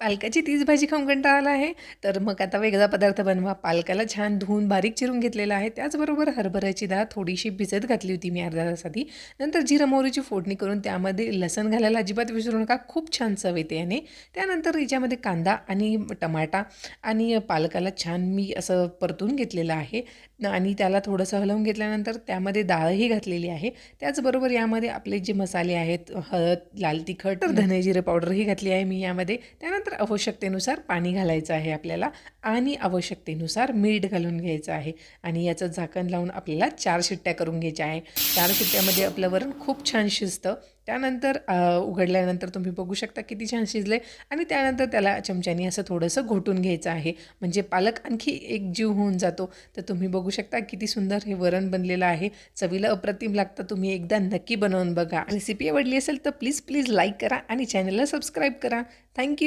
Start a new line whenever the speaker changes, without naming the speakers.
पालकाची तीच भाजी खाऊन कंटाळा आला आहे, तर मग आता वेगळा पदार्थ बनवा. पालकाला छान धुवून बारीक चिरून घेतलेला आहे. त्याचबरोबर हरभऱ्याची डाळ थोडीशी भिजत घातली होती मी अर्ध्या तास आधी. नंतर जिरं मोहरीची फोडणी करून त्यामध्ये लसूण घालायला अजिबात विसरू नका. खूप छान चव येते याने. त्यानंतर याच्यामध्ये कांदा आणि टमाटा आणि पालकाला छान मी असं परतून घेतलेलं आहे आणि त्याला थोडंसं हलवून घेतल्यानंतर त्यामध्ये डाळही घातलेली आहे. त्याचबरोबर यामध्ये आपले जे मसाले आहेत, हळद, लाल तिखट, तर धने जिरे पावडरही घातली आहे मी यामध्ये. त्यानंतर आवश्यकतेनुसार पाणी घालायचं आहे आपल्याला आणि आवश्यकतेनुसार मीठ घालून घ्यायचं आहे आणि याचं झाकण लावून आपल्याला 4 शिट्ट्या करून घ्यायच्या आहे. 4 शिट्ट्यामध्ये आपलं वरण खूप छान शिजतं. त्यानंतर उघडल्यानंतर तुम्ही बघू शकता किती छान शिजले आणि त्यानंतर त्याला चमच्याने असं थोडंसं घोटून घ्यायचं आहे. म्हणजे पालक आणखी एक जीव होऊन जातो. तर तुम्ही बघू शकता किती सुंदर हे वरण बनलेलं आहे. चवीला अप्रतिम लागतं. तुम्ही एकदा नक्की बनवून बघा. रेसिपी आवडली असेल तर प्लीज लाईक करा आणि चॅनलला सबस्क्राईब करा. थँक्यू.